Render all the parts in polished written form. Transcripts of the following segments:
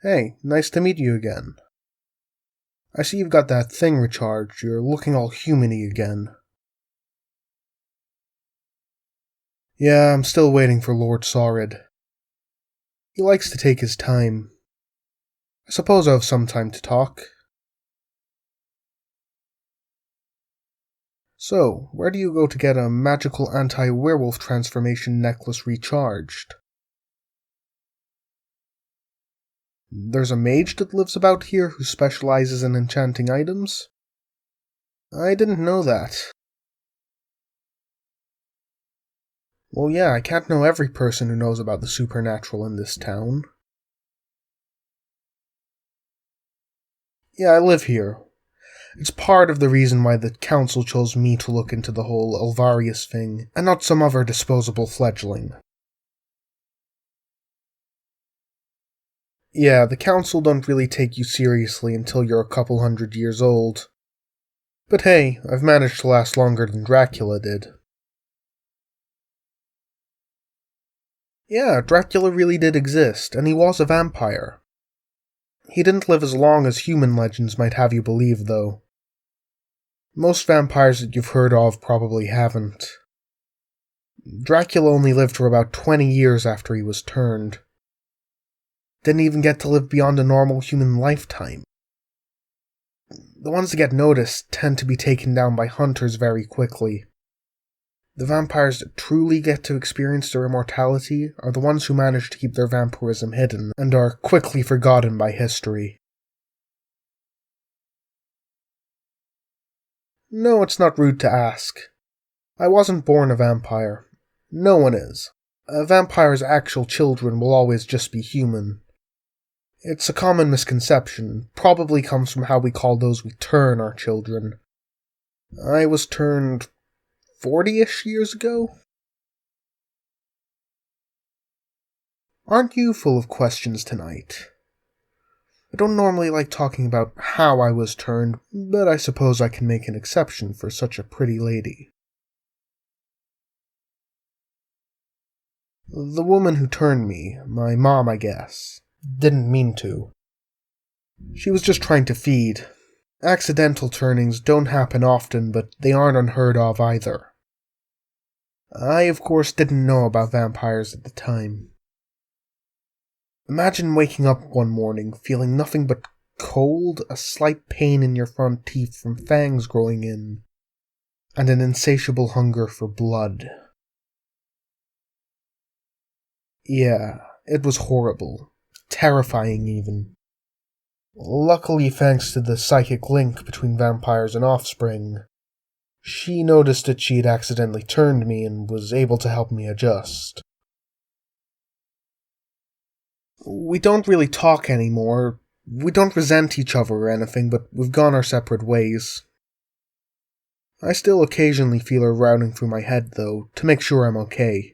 Hey, nice to meet you again. I see you've got that thing recharged. You're looking all human-y again. Yeah, I'm still waiting for Lord Saurid. He likes to take his time. I suppose I have some time to talk. So, where do you go to get a magical anti-werewolf transformation necklace recharged? There's a mage that lives about here who specializes in enchanting items? I didn't know that. Well, yeah, I can't know every person who knows about the supernatural in this town. Yeah, I live here. It's part of the reason why the council chose me to look into the whole Alvarius thing, and not some other disposable fledgling. Yeah, the council don't really take you seriously until you're a couple 100 years old. But hey, I've managed to last longer than Dracula did. Yeah, Dracula really did exist, and he was a vampire. He didn't live as long as human legends might have you believe, though. Most vampires that you've heard of probably haven't. Dracula only lived for about 20 years after he was turned. Didn't even get to live beyond a normal human lifetime. The ones that get noticed tend to be taken down by hunters very quickly. The vampires that truly get to experience their immortality are the ones who manage to keep their vampirism hidden and are quickly forgotten by history. No, it's not rude to ask. I wasn't born a vampire. No one is. A vampire's actual children will always just be human. It's a common misconception, probably comes from how we call those we turn our children. I was turned 40-ish years ago? Aren't you full of questions tonight? I don't normally like talking about how I was turned, but I suppose I can make an exception for such a pretty lady. The woman who turned me, my mom, I guess, didn't mean to. She was just trying to feed. Accidental turnings don't happen often, but they aren't unheard of either. I, of course, didn't know about vampires at the time. Imagine waking up one morning feeling nothing but cold, a slight pain in your front teeth from fangs growing in, and an insatiable hunger for blood. Yeah, it was horrible. Terrifying, even. Luckily, thanks to the psychic link between vampires and offspring, she noticed that she'd accidentally turned me and was able to help me adjust. We don't really talk anymore. We don't resent each other or anything, but we've gone our separate ways. I still occasionally feel her routing through my head, though, to make sure I'm okay.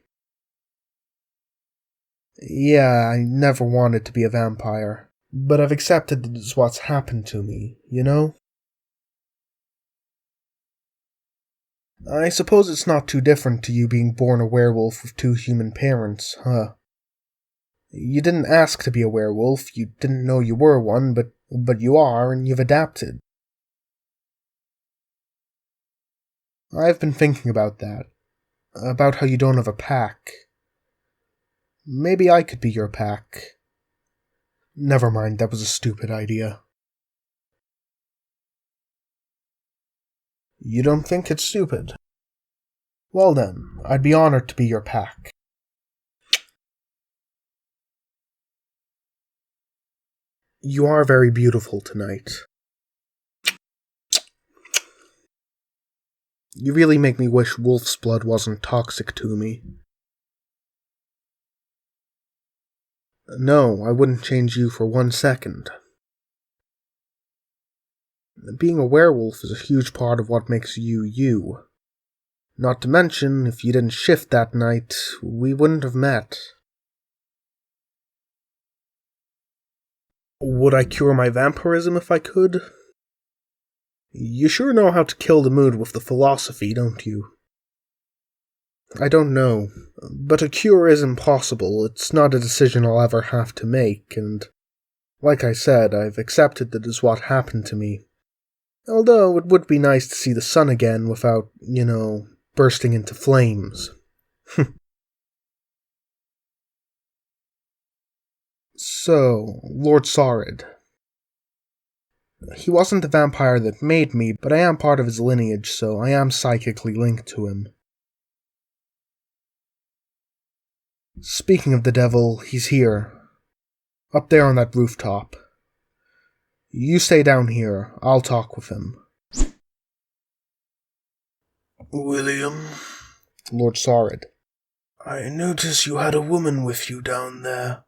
Yeah, I never wanted to be a vampire, but I've accepted that it's what's happened to me, you know? I suppose it's not too different to you being born a werewolf with two human parents, huh? You didn't ask to be a werewolf, you didn't know you were one, but you are, and you've adapted. I've been thinking about that. About how you don't have a pack. Maybe I could be your pack. Never mind, that was a stupid idea. You don't think it's stupid? Well then, I'd be honored to be your pack. You are very beautiful tonight. You really make me wish wolf's blood wasn't toxic to me. No, I wouldn't change you for 1 second. Being a werewolf is a huge part of what makes you you. Not to mention, if you didn't shift that night, we wouldn't have met. Would I cure my vampirism if I could? You sure know how to kill the mood with the philosophy, don't you? I don't know, but a cure is impossible. It's not a decision I'll ever have to make, and Like I said, I've accepted that is what happened to me. Although it would be nice to see the sun again without, bursting into flames. So, Lord Saurid. He wasn't the vampire that made me, but I am part of his lineage, so I am psychically linked to him. Speaking of the devil, he's here. Up there on that rooftop. You stay down here, I'll talk with him. William, Lord Saurid. I notice you had a woman with you down there.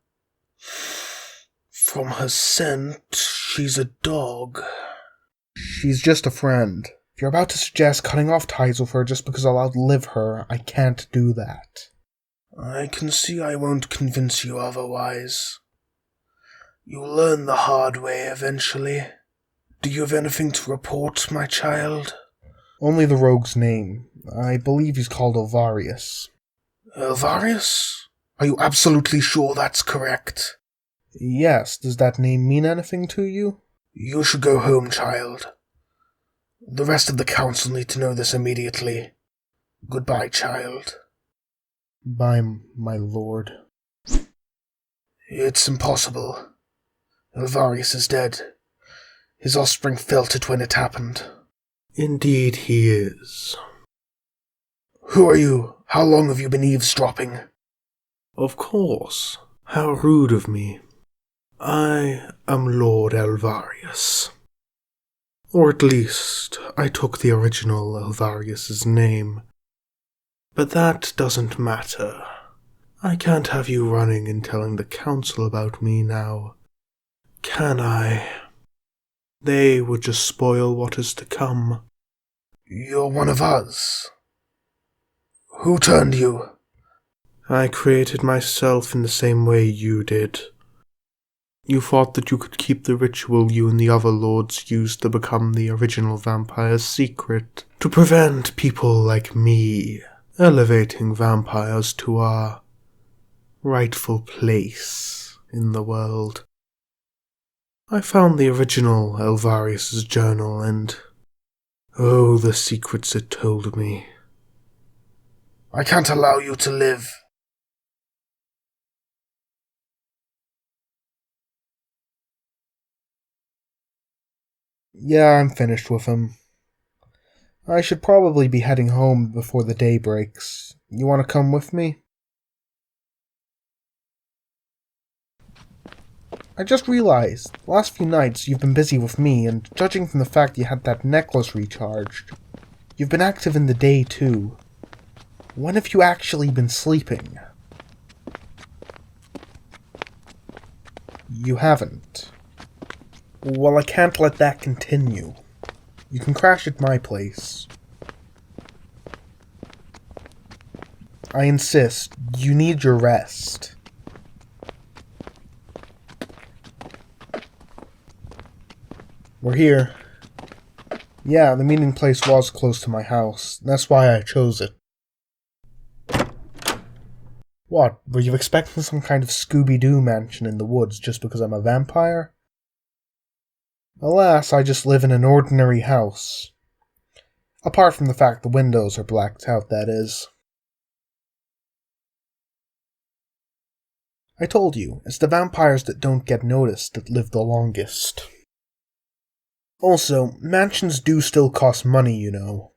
From her scent, she's a dog. She's just a friend. If you're about to suggest cutting off ties with her just because I'll outlive her, I can't do that. I can see I won't convince you otherwise. You'll learn the hard way eventually. Do you have anything to report, my child? Only the rogue's name. I believe he's called Alvarius. Alvarius? Are you absolutely sure that's correct? Yes, does that name mean anything to you? You should go home, child. The rest of the council need to know this immediately. Goodbye, child. Bye, my lord. It's impossible. Alvarius is dead. His offspring felt it when it happened. Indeed he is. Who are you? How long have you been eavesdropping? Of course. How rude of me. I am Lord Alvarius. Or at least, I took the original Alvarius's name. But that doesn't matter. I can't have you running and telling the council about me now. Can I? They would just spoil what is to come. You're one of us. Who turned you? I created myself in the same way you did. You thought that you could keep the ritual you and the other lords used to become the original vampires secret, to prevent people like me elevating vampires to our rightful place in the world. I found the original Alvarius's journal and, oh, the secrets it told me. I can't allow you to live. Yeah, I'm finished with him. I should probably be heading home before the day breaks. You want to come with me? I just realized, the last few nights you've been busy with me, and judging from the fact you had that necklace recharged, you've been active in the day too. When have you actually been sleeping? You haven't. Well, I can't let that continue. You can crash at my place. I insist, you need your rest. We're here. Yeah, the meeting place was close to my house. That's why I chose it. What, were you expecting some kind of Scooby-Doo mansion in the woods just because I'm a vampire? Alas, I just live in an ordinary house. Apart from the fact the windows are blacked out, that is. I told you, it's the vampires that don't get noticed that live the longest. Also, mansions do still cost money, you know.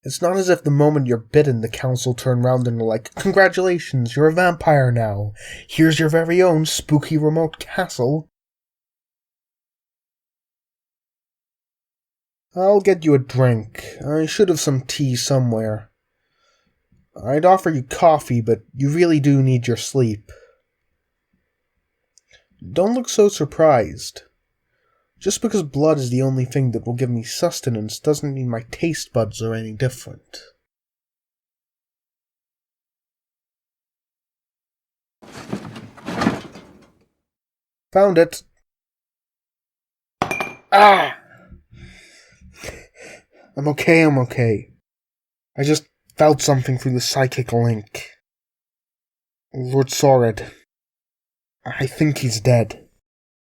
It's not as if the moment you're bitten the council turn round and are like, "Congratulations, you're a vampire now. Here's your very own spooky remote castle." I'll get you a drink. I should have some tea somewhere. I'd offer you coffee, but you really do need your sleep. Don't look so surprised. Just because blood is the only thing that will give me sustenance doesn't mean my taste buds are any different. Found it. Ah! I'm okay. I just felt something through the psychic link. Lord Saurid. I think he's dead.